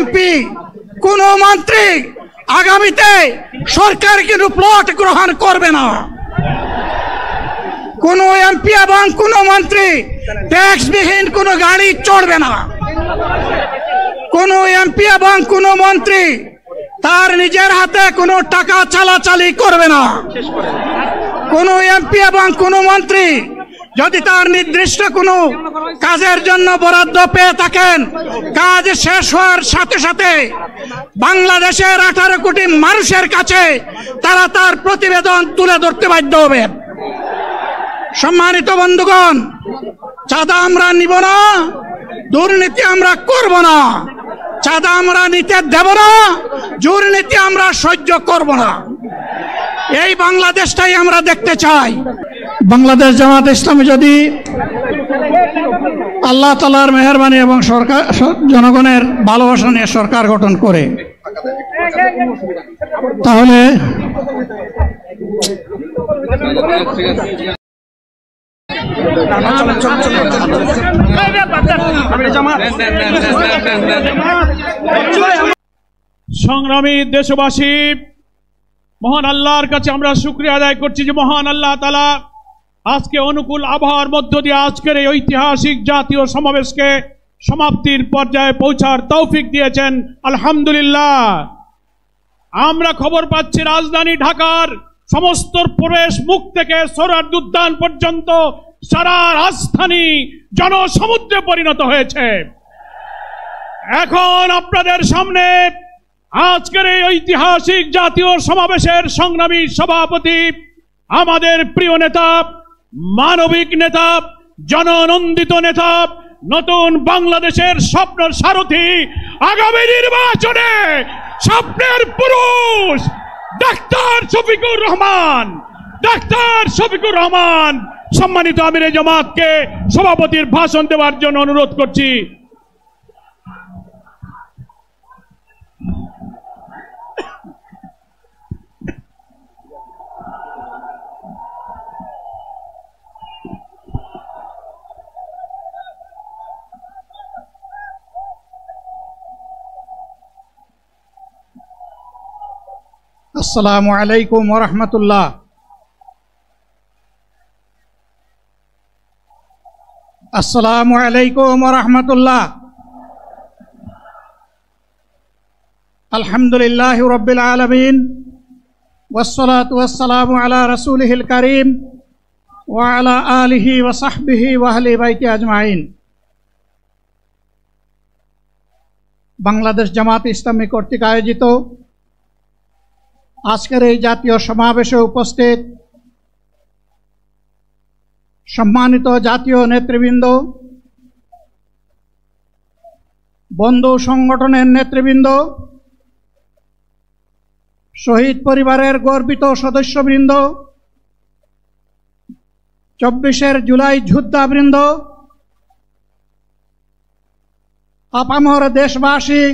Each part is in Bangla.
এমপি, কোন মন্ত্রী আগামীতে সরকার কিন্তু প্লট গ্রহণ করবে না। কোন এমপি এবং কোন মন্ত্রী ট্যাক্সবিহীন কোন গাড়ি চড়বে না। কোন এমপি এবং কোন মন্ত্রী তার নিজের হাতে কোনো টাকা চালাচালি করবে না। কোন এমপি এবং কোন মন্ত্রী যদি তার নির্দিষ্ট কোনো কাজের জন্য বরাদ্দ পেয়ে থাকেন, কাজ শেষ হওয়ার সাথে সাথে বাংলাদেশের 18 কোটি মানুষের কাছে তারা তার প্রতিবেদন তুলে ধরতে বাধ্য হবেন। সম্মানিত বন্ধুগণ, চাঁদা আমরা নিব না, দুর্নীতি আমরা করব না, চাঁদা আমরা নিতে দেব না, দুর্নীতি আমরা সহ্য করব না। এই বাংলাদেশটাই আমরা দেখতে চাই। বাংলাদেশ জামাত ইসলামী যদি আল্লাহ তাআলার মেহেরবানি এবং সরকার জনগণের ভালোবাসা নিয়ে সরকার গঠন করে, তাহলে সংগ্রামী দেশবাসী, মহান আল্লাহর কাছে আমরা শুকরিয়া আদায় করছি যে মহান আল্লাহ তাআলা আজকে অনুকূল আবহাওয়ার মধ্য দিয়ে আজকের এই ঐতিহাসিক জাতীয় সমাবেশকে সমাপ্তির পর্যায়ে পৌঁছার তৌফিক দিয়েছেন। আলহামদুলিল্লাহ। আমরা খবর পাচ্ছি রাজধানী ঢাকার সমস্ত প্রবেশ মুখ থেকে সোহরাওয়ার্দী উদ্যান পর্যন্ত সারা রাজধানী জনসমুদ্রে পরিণত হয়েছে। এখন আপনাদের সামনে আজকের এই ঐতিহাসিক জাতীয় সমাবেশের সংগ্রামী সভাপতি, আমাদের প্রিয় নেতা, মানবিক নেতা, জননন্দিত নেতা, নতুন বাংলাদেশের স্বপ্ন সারথী, আগামী নির্বাচনে স্বপ্নের পুরুষ ডাক্তার শফিকুর রহমান, ডাক্তার শফিকুর রহমান সম্মানিত আমিরে জামাতকে সভাপতির ভাষণ দেওয়ার জন্য অনুরোধ করছি। আসসালামু আলাইকুম ওয়া রাহমাতুল্লাহ। আসসালামু আলাইকুম ওয়া রাহমাতুল্লাহ। আলহামদুলিল্লাহি রাব্বিল আলামিন ওয়াসসালাতু ওয়াসসালামু আলা রাসূলিহিল কারীম ওয়া আলা আলিহি ওয়া সাহবিহি ওয়া আহলি বাইতি আজমাইন। বাংলাদেশ জামাত ইসলামী কর্তৃক আয়োজিত আজকের এই জাতীয় সমাবেশে উপস্থিত সম্মানিত জাতীয় নেতৃবৃন্দ, বন্ধু সংগঠনের নেতৃবৃন্দ, শহীদ পরিবারের গর্বিত সদস্যবৃন্দ, 24 জুলাই যোদ্ধাবৃন্দ, আপামর দেশবাসী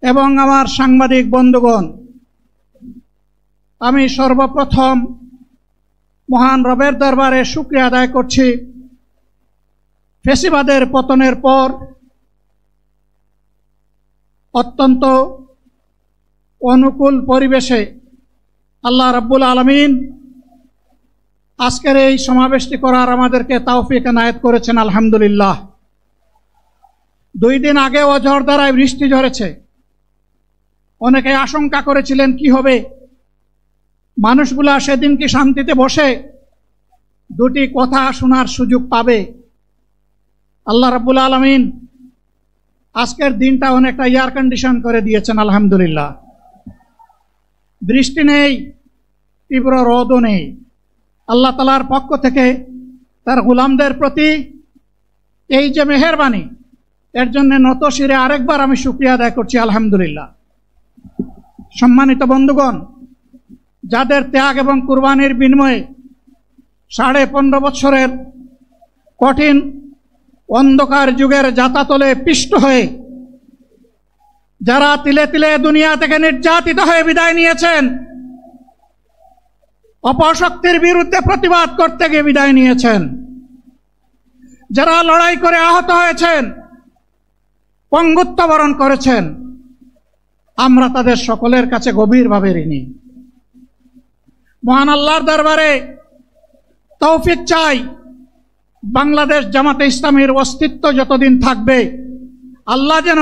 এবং আমার সাংবাদিক বন্ধুগণ, আমি সর্বপ্রথম মহান রবের দরবারে শুকরিয়া আদায় করছি। ফ্যাসিবাদের পতনের পর অত্যন্ত অনুকূল পরিবেশে আল্লাহ রাব্বুল আলামিন আজকের এই সমাবেশটি করার আমাদেরকে তৌফিক এনায়েত করেছেন। আলহামদুলিল্লাহ। 2 দিন আগে ঝড়ধারায় বৃষ্টি ঝরেছে। অনেকে আশঙ্কা করেছিলেন কি হবে, মানুষগুলা সেদিন কি শান্তিতে বসে 2টি কথা শোনার সুযোগ পাবে। আল্লাহ রাব্বুল আলামিন আজকের দিনটা অনেকটা এয়ার কন্ডিশন করে দিয়েছেন। আলহামদুলিল্লাহ। বৃষ্টি নেই, তীব্র রোদও নেই। আল্লাহ তাআলার পক্ষ থেকে তার গোলামদের প্রতি এই যে মেহেরবানি, এর জন্য নত শিরে আরেকবার আমি শুকরিয়া আদায় করছি। আলহামদুলিল্লাহ। সম্মানিত বন্ধুগণ, যাদের ত্যাগ এবং কুরবানির বিনিময়ে 15.5 বছরের কঠিন অন্ধকার যুগের যাতাতলে পিষ্ট হয়ে যারা তিলে তিলে দুনিয়া থেকে নির্যাতিত হয়ে বিদায় নিয়েছেন, অপশক্তির বিরুদ্ধে প্রতিবাদ করতে গিয়ে বিদায় নিয়েছেন, যারা লড়াই করে আহত হয়েছেন, পঙ্গুত্ব বরণ করেছেন, আমরা তাদের সকলের কাছে গভীরভাবে ঋণী। মহান আল্লাহর দরবারে তৌফিক চাই, বাংলাদেশ জামাতে ইসলামীর অস্তিত্ব যতদিন থাকবে আল্লাহ যেন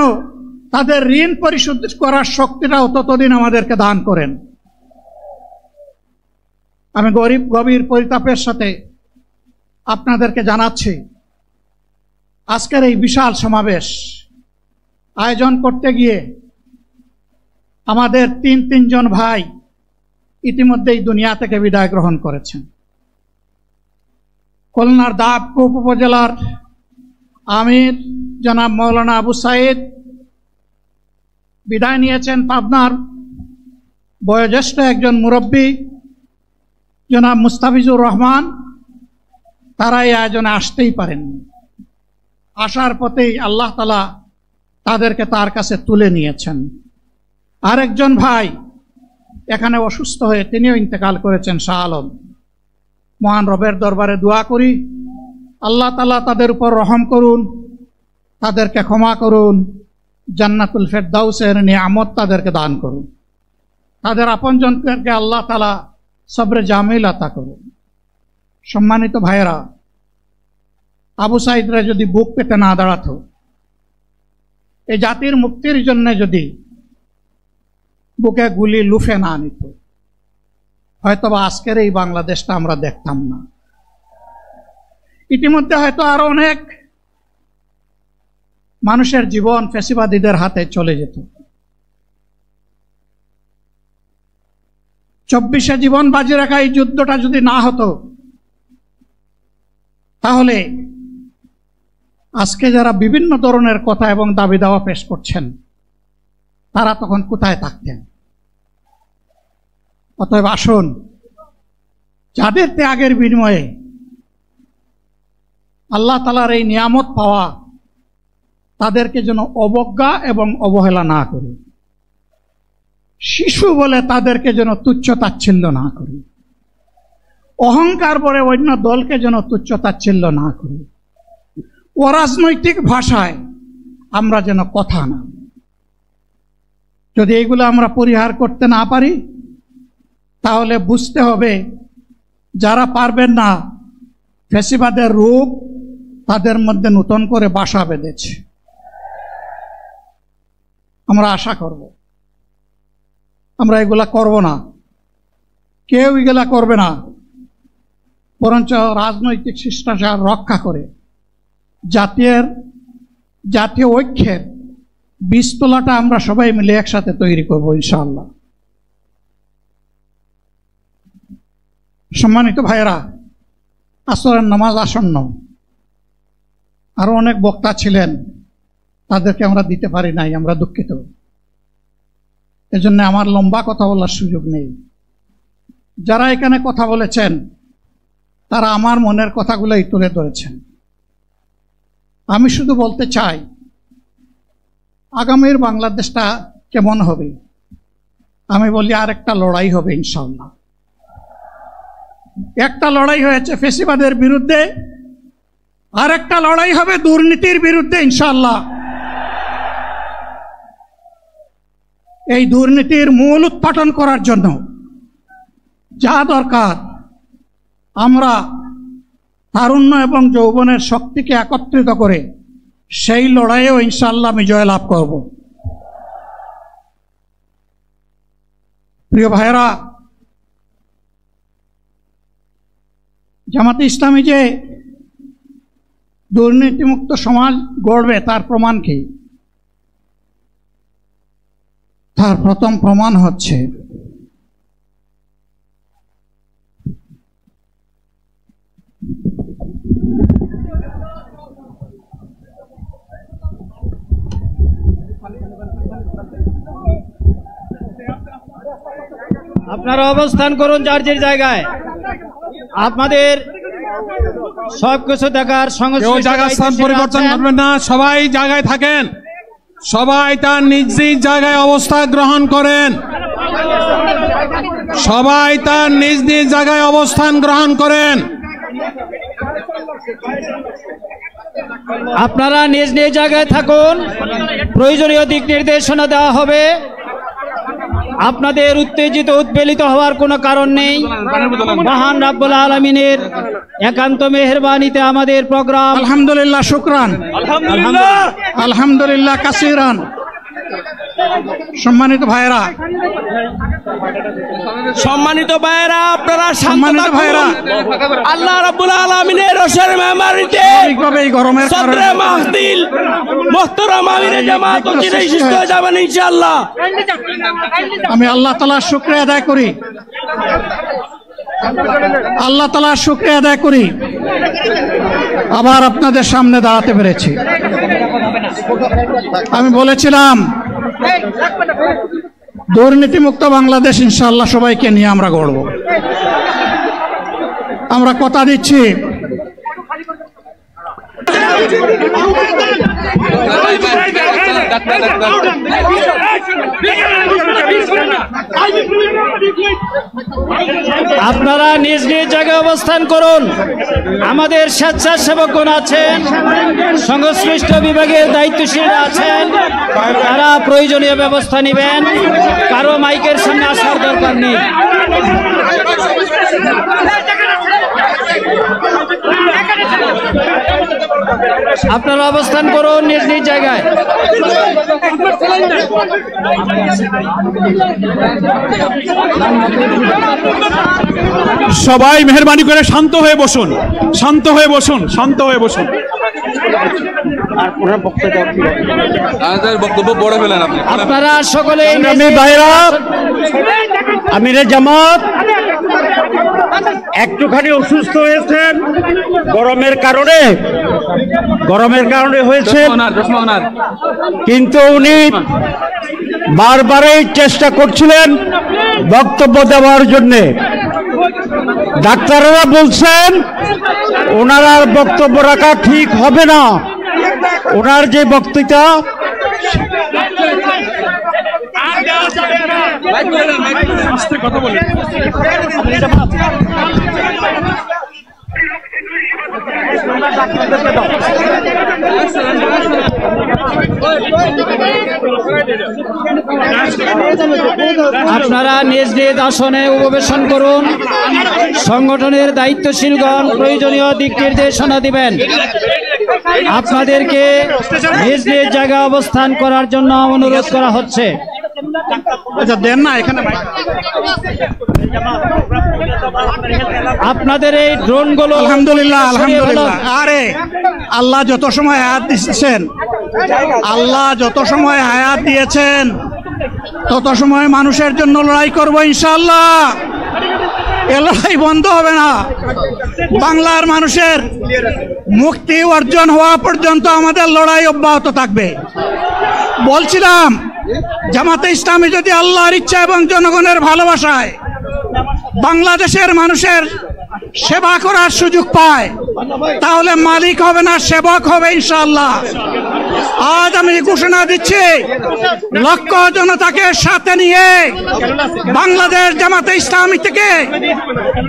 তাদের ঋণ পরিশোধ করার শক্তিটাও ততদিন আমাদেরকে দান করেন। আমি গভীর পরিতাপের সাথে আপনাদেরকে জানাচ্ছি, আজকের এই বিশাল সমাবেশ আয়োজন করতে গিয়ে আমাদের তিনজন ভাই ইতিমধ্যেই দুনিয়া থেকে বিদায় গ্রহণ করেছেন। খুলনার দাবকুপ উপজেলার আমির জনাব মৌলানা আবু সাইদ বিদায় নিয়েছেন। পাবনার বয়োজ্যেষ্ঠ একজন মুরব্বী জনাব মুস্তাফিজুর রহমান, তারা এই আয়োজনে আসতেই পারেননি। আসার পথেই আল্লাহ তাআলা তাদেরকে তার কাছে তুলে নিয়েছেন। আরেকজন ভাই এখানে অসুস্থ হয়ে তিনিও ইন্তেকাল করেছেন, শাহ আলম। মহান রবের দরবারে দোয়া করি আল্লাহ তাআলা তাদের উপর রহম করুন, তাদেরকে ক্ষমা করুন, জান্নাতুল ফেরদাউসের নিয়ামত তাদেরকে দান করুন, তাদের আপনজনদেরকে আল্লাহ তাআলা সবরে জামিল আতা করুন। সম্মানিত ভাইয়েরা, আবু সাইদরা যদি বুক পেতে না দাঁড়াতো, এই জাতির মুক্তির জন্য যদি বুকে গুলি লুফে না নিত, হয়তোবা আজকের এই বাংলাদেশটা আমরা দেখতাম না। ইতিমধ্যে হয়তো আরো অনেক মানুষের জীবন ফ্যাসিবাদীদের হাতে চলে যেত। 24-এ জীবন বাজি রাখা এই যুদ্ধটা যদি না হতো, তাহলে আজকে যারা বিভিন্ন ধরনের কথা এবং দাবি দাওয়া পেশ করছেন, তারা তখন কোথায় থাকতেন? অতএব আসুন, যাদের ত্যাগের বিনিময়ে আল্লাহ তাআলার এই নিয়ামত পাওয়া, তাদেরকে যেন অবজ্ঞা এবং অবহেলা না করি। শিশু বলে তাদেরকে যেন তুচ্ছ তাচ্ছিল্য না করি। অহংকার বলে অন্য দলকে যেন তুচ্ছ তাচ্ছিল্য না করি। অরাজনৈতিক ভাষায় আমরা যেন কথা না। যদি এইগুলো আমরা পরিহার করতে না পারি, তাহলে বুঝতে হবে যারা পারবেন না, ফ্যাসিবাদের রূপ তাদের মধ্যে নতুন করে বাসা বেঁধেছে। আমরা আশা করব আমরা এগুলা করব না, কেউ এগুলা করবে না, বরঞ্চ রাজনৈতিক শিষ্টাচার রক্ষা করে জাতীয় ঐক্যের বীজতলাটা আমরা সবাই মিলে একসাথে তৈরি করব ইনশাআল্লাহ। সম্মানিত ভাইয়েরা, আসরের নামাজ আসন্ন, আরো অনেক বক্তা ছিলেন, তাদেরকে আমরা দিতে পারি নাই, আমরা দুঃখিত। এজন্য আমার লম্বা কথা বলার সুযোগ নেই। যারা এখানে কথা বলেছেন, তারা আমার মনের কথাগুলোই তুলে ধরেছেন। আমি শুধু বলতে চাই, আগামীর বাংলাদেশটা কেমন হবে? আমি বলি আরেকটা লড়াই হবে ইনশাআল্লাহ। একটা লড়াই হয়েছে ফ্যাসিবাদের বিরুদ্ধে, আরেকটা লড়াই হবে দুর্নীতির বিরুদ্ধে ইনশাআল্লাহ। এই দুর্নীতির মূল উৎপাটন করার জন্য যা দরকার, আমরা তারুণ্য এবং যৌবনের শক্তিকে একত্রিত করে সেই লড়াইয়েও ইনশাআল্লাহ আমি জয়লাভ করব। প্রিয় ভাইয়েরা, জামাতে ইসলামী যে দুর্নীতিমুক্ত সমাজ গড়বে, তার প্রমাণ কি? তার প্রথম প্রমাণ হচ্ছে আপনারা অবস্থান করুন যার যার জায়গায়। আপনাদের সবকিছু দেখার কেউ জায়গা স্থান পরিবর্তন করবেন না, সবাই জায়গায় থাকেন, সবাই তার নিজ নিজ জায়গায় অবস্থান গ্রহণ করেন, সবাই তার নিজ নিজ জায়গায় অবস্থান গ্রহণ করেন। আপনারা নিজ নিজ জায়গায় থাকুন, প্রয়োজনীয় দিক নির্দেশনা দেওয়া হবে। আপনাদের উত্তেজিত উদ্বেলিত হওয়ার কোনো কারণ নেই। মহান রাব্বুল আলামিনের একান্ত মেহেরবানিতে আমাদের প্রোগ্রাম আলহামদুলিল্লাহ, শুকরান, আলহামদুলিল্লাহ কাসিরান। সম্মানিত ভাইরা, আপনারা সম্মানিত ভাইরা, আল্লাহ রাব্বুল আলামিনের রোশের মেহমানিতে এই গরমের সদরে মাহফিল মুহতারাম আমিরে জামাত অচিরেই সুস্থ হয়ে যাবেন ইনশাআল্লাহ। আমি আল্লাহ তাআলার শুকরিয়া আদায় করি, আল্লাহ তাআলার শুকরিয়া আদায় করি আবার আপনাদের সামনে দাঁড়াতে পেরেছি। আমি বলেছিলাম দুর্নীতিমুক্ত বাংলাদেশ ইনশাআল্লাহ সবাইকে নিয়ে আমরা গড়ব। আমরা কথা দিচ্ছি আপনারা নিজ নিজ জায়গায় অবস্থান করুন। আমাদের স্বেচ্ছাসেবকগণ আছেন, সংশ্লিষ্ট বিভাগের দায়িত্বশীলরা আছেন, তারা প্রয়োজনীয় ব্যবস্থা নেবেন। কারো মাইকের সামনে আসার দরকার নেই। আপনারা অবস্থান করুন নিজ নিজ জায়গায়। সবাই মেহরবানি করে শান্ত হয়ে বসুন, শান্ত হয়ে বসুন, শান্ত হয়ে বসুন। বক্তব্য বড় ফেলেন আপনি। আপনারা সকলে আমিরে জামাত একটুখানি অসুস্থ হয়েছেন গরমের কারণে হয়েছে, কিন্তু উনি বারবারই চেষ্টা করছিলেন বক্তব্য দেওয়ার জন্যে। ডাক্তাররা বলছেন ওনার আর বক্তব্য রাখা ঠিক হবে না। ওনার যে বক্তৃতা কথা বলি। আপনারা নিজ নিজ আসনে উপবেশন করুন। সংগঠনের দায়িত্বশীলগণ প্রয়োজনীয় দিক নির্দেশনা দিবেন। আপনাদেরকে নিজ নিজ জায়গায় অবস্থান করার জন্য অনুরোধ করা হচ্ছে। আচ্ছা দেন না এখানে আপনাদের এই ড্রোনগুলো আলহামদুলিল্লাহ, আলহামদুলিল্লাহ। আরে আল্লাহ যত সময় হায়াত দিয়েছেন, আল্লাহ যত সময় হায়াত দিয়েছেন তত সময় মানুষের জন্য লড়াই করবো ইনশাআল্লাহ। এ লড়াই বন্ধ হবে না। বাংলার মানুষের মুক্তি অর্জন হওয়া পর্যন্ত আমাদের লড়াই অব্যাহত থাকবে। বলছিলাম জামাতে ইসলামী যদি আল্লাহর ইচ্ছা এবং জনগণের ভালোবাসায় বাংলাদেশের মানুষের সেবা করার সুযোগ পায়, তাহলে মালিক হবে না, সেবক হবে ইনশাআল্লাহ। আজ আমি ঘোষণা দিচ্ছি, লক্ষ জনতাকে সাথে নিয়ে বাংলাদেশ জামাতে ইসলামী থেকে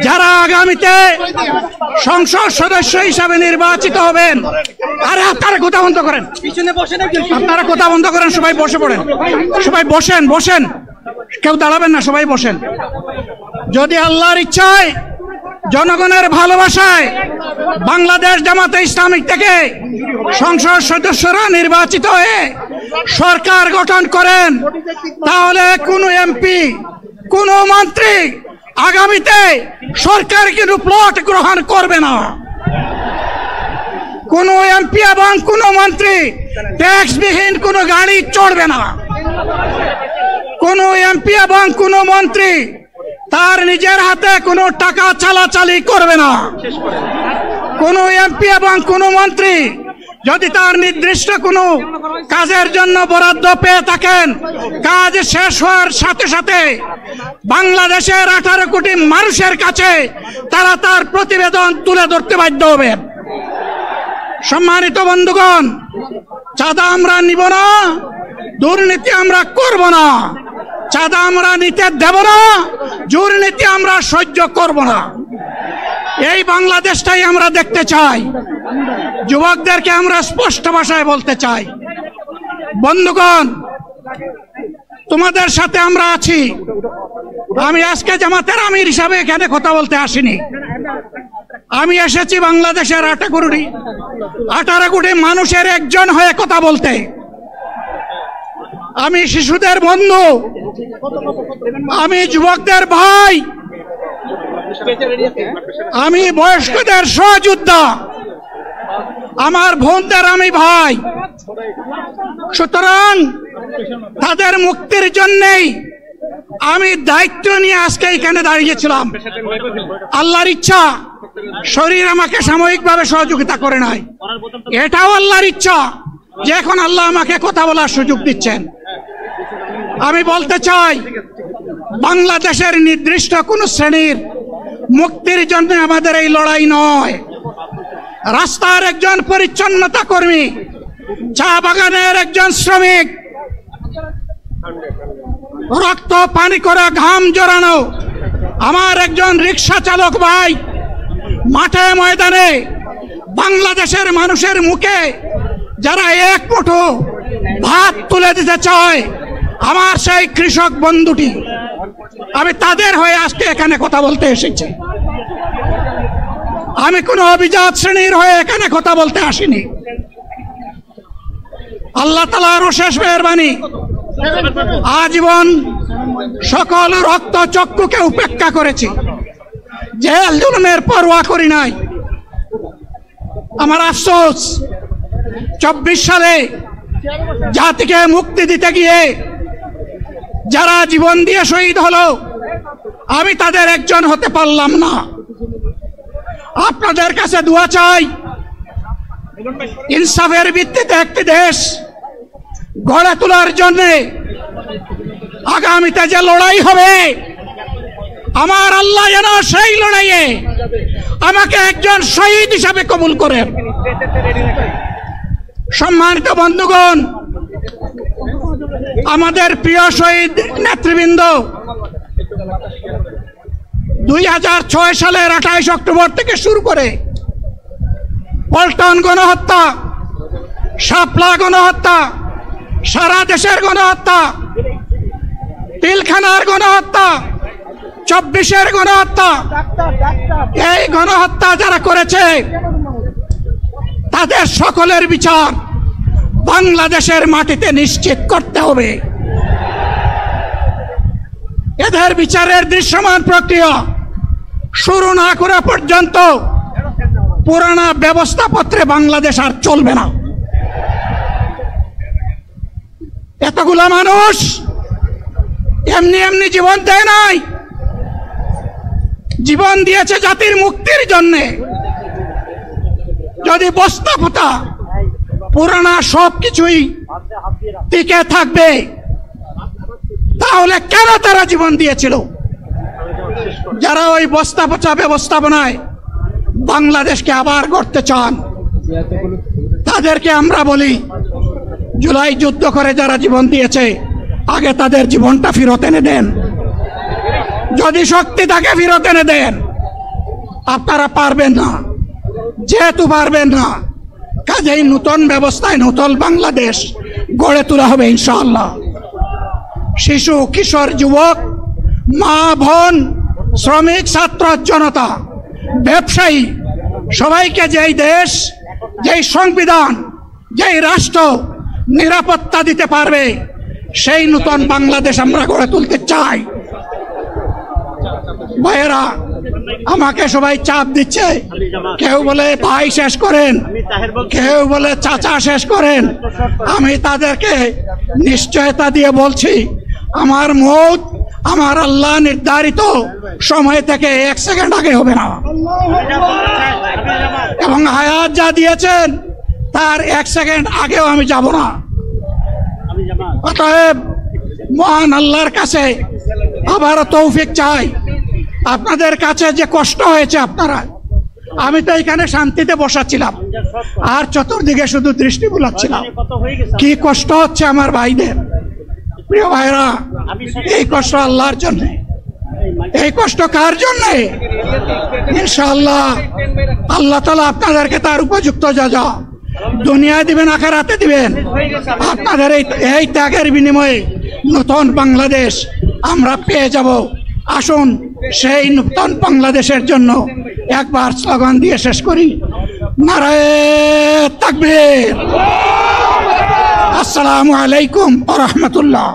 যারা আগামীতে সংসদ সদস্য হিসাবে নির্বাচিত হবেন, আরে আপনারা কথা বন্ধ করেন, আপনারা কথা বন্ধ করেন, সবাই বসে পড়েন, সবাই বসেন, বসেন, কেউ দাঁড়াবেন না, সবাই বসেন। যদি আল্লাহর ইচ্ছায় জনগণের ভালোবাসায় বাংলাদেশ জামাতে ইসলামী থেকে সংসদ সদস্যরা নির্বাচিত হয়ে সরকার গঠন করেন, তাহলে কোনো এমপি, কোনো মন্ত্রী আগামীতে সরকার কিন্তু প্লট গ্রহণ করবে না। কোনো এমপি এবং কোনো মন্ত্রী ট্যাক্সবিহীন কোনো গাড়ি চড়বে না। কোনো এমপি এবং কোনো মন্ত্রী তার নিজের হাতে কোনো টাকা চালাচালি করবে না। কোনো এমপি এবং কোনো মন্ত্রী যদি তার নির্দিষ্ট কোনো কাজের জন্য বরাদ্দ পেয়ে থাকেন, কাজ শেষ হওয়ার সাথে সাথে বাংলাদেশের 18 কোটি মানুষের কাছে তারা তার প্রতিবেদন তুলে ধরতে বাধ্য হবেন। সম্মানিত বন্ধুগণ, চাঁদা আমরা নিব না, দুর্নীতি আমরা করব না, চাঁদা আমরা নিতে দেব না, দুর্নীতি আমরা সহ্য করব না। এই বাংলাদেশটাই আমরা দেখতে চাই। যুবকদেরকে আমরা স্পষ্ট ভাষায় বলতে চাই, বন্ধুগণ, তোমাদের সাথে আমরা আছি। আমি আজকে জামাতের আমির হিসাবে এখানে কথা বলতে আসিনি। আমি এসেছি বাংলাদেশের 18 কোটি মানুষের একজন হয়ে কথা বলতে। আমি শিশুদের বন্ধু, আমি যুবকদের ভাই, আমি বয়স্কদের সহযোদ্ধা, আমার বোনদের আমি ভাই। সুতরাং তাদের মুক্তির জন্যই আমি দায়িত্ব নিয়ে আজকে এখানে দাঁড়িয়েছিলাম। আল্লাহর ইচ্ছা শরীর আমাকে সাময়িকভাবে সহযোগিতা করে নাই, এটাও আল্লাহর ইচ্ছা যে এখন আল্লাহ আমাকে কথা বলার সুযোগ দিচ্ছেন। আমি বলতে চাই, বাংলাদেশের নির্দিষ্ট কোন শ্রেণীর মুক্তির জন্য আমাদের এই লড়াই নয়। রাস্তার একজন পরিচ্ছন্নতা কর্মী, চা বাগানের একজন শ্রমিক, রক্ত পানি করে ঘাম জড়ানো আমার একজন রিক্সা চালক ভাই মাঠে ময়দানে বাংলাদেশের মানুষের মুখে যারা এক মুঠো ভাত তুলে দিতে চায়, আমার সেই কৃষক বন্ধুটি, আমি তাদের হয়ে আজকে এখানে কথা বলতে এসেছি। আমি কোনো অভিজাত শ্রেণীর হয়ে এখানে কথা বলতে আসিনি। আল্লাহ তাআলার অশেষ মেহেরবানি, আজীবন সকল রক্ত চক্ষুকে উপেক্ষা করেছি, জেল জুলুমের পরোয়া করি নাই। আমার আফসোস, 24 সালে জাতিকে মুক্তি দিতে গিয়ে যারা জীবন দিয়ে শহীদ হলো, আমি তাদের একজন হতে পারলাম না। আপনাদের কাছে দোয়া চাই, ইনসাফের ভিত্তিতে একটি দেশ গড়ে তোলার জন্য আগামীতে যে লড়াই হবে, আমার আল্লাহ যেন সেই লড়াইয়ে আমাকে একজন শহীদ হিসাবে কবুল করেন। সম্মানিত বন্ধুগণ, আমাদের প্রিয় শহীদ নেতৃবৃন্দ 2006 সালের 28 অক্টোবর থেকে শুরু করে পল্টন গণহত্যা, শাপলা গণহত্যা, সারা দেশের গণহত্যা, পিলখানার গণহত্যা, 24-এর গণহত্যা, এই গণহত্যা যারা করেছে তাদের সকলের বিচার বাংলাদেশের মাটিতে নিশ্চিত করতে হবে। এদের বিচারের দৃশ্যমান প্রক্রিয়া শুরু না করা পর্যন্ত পুরানা ব্যবস্থাপত্রে বাংলাদেশ আর চলবে না। এতগুলা মানুষ এমনি এমনি জীবন দেয় নাই, জীবন দিয়েছে জাতির মুক্তির জন্যে। যদি বস্তাপোতা পুরানা সবকিছুই টিকে থাকবে, তাহলে কেন তারা জীবন দিয়েছিল? যারা ওই বস্তাপচা ব্যবস্থাপনায় বাংলাদেশকে আবার গড়তে চান, তাদেরকে আমরা বলি, জুলাই যুদ্ধ করে যারা জীবন দিয়েছে, আগে তাদের জীবনটা ফেরত এনে দেন। যদি শক্তি থাকে ফেরত এনে দেন। আপনারা পারবেন না, যেহেতু পারবেন না, কাজেই নতুন ব্যবস্থায় নতুন বাংলাদেশ গড়ে তোলা হবে ইনশাআল্লাহ। শিশু, কিশোর, যুবক, মা, বোন, শ্রমিক, ছাত্র, জনতা, ব্যবসায়ী, সবাইকে যেই দেশ, যেই সংবিধান, যেই রাষ্ট্র নিরাপত্তা দিতে পারবে, সেই নতুন বাংলাদেশ আমরা গড়ে তুলতে চাই। ভাইয়েরা, আমাকে সবাই চাপ দিচ্ছে, কেউ বলে ভাই শেষ করেন, কেউ বলে চাচা শেষ করেন। আমি তাদেরকে নিশ্চয়তা দিয়ে বলছি, আমার মৌত আমার আল্লাহ নির্ধারিত সময় থেকে 1 সেকেন্ড আগে হবে না, এবং হায়াত যা দিয়েছেন তার 1 সেকেন্ড আগেও আমি যাব না। অতএব মহান আল্লাহর কাছে আবারও তৌফিক চাই। আপনাদের কাছে যে কষ্ট হয়েছে, আপনারা, আমি তো এখানে শান্তিতে বসাছিলাম আর চতুর্দিকে শুধু দৃষ্টি বুলাচ্ছিলাম। কি কষ্ট হচ্ছে আমার ভাইদের। প্রিয় ভাইরা, এই কষ্ট আল্লাহর জন্য, এই কষ্ট কার জন্যে? ইনশাআল্লাহ আল্লাহ তাআলা আপনাদেরকে তার উপযুক্ত যা দুনিয়ায় দিবেন, আখিরাতে দিবেন। আপনাদের এই ত্যাগের বিনিময়ে নতুন বাংলাদেশ আমরা পেয়ে যাব। আসুন সেই নতুন বাংলাদেশের জন্য একবার স্লোগান দিয়ে শেষ করি, নারায়ে তাকবীর। আসসালামু আলাইকুম ওয়া রাহমাতুল্লাহ।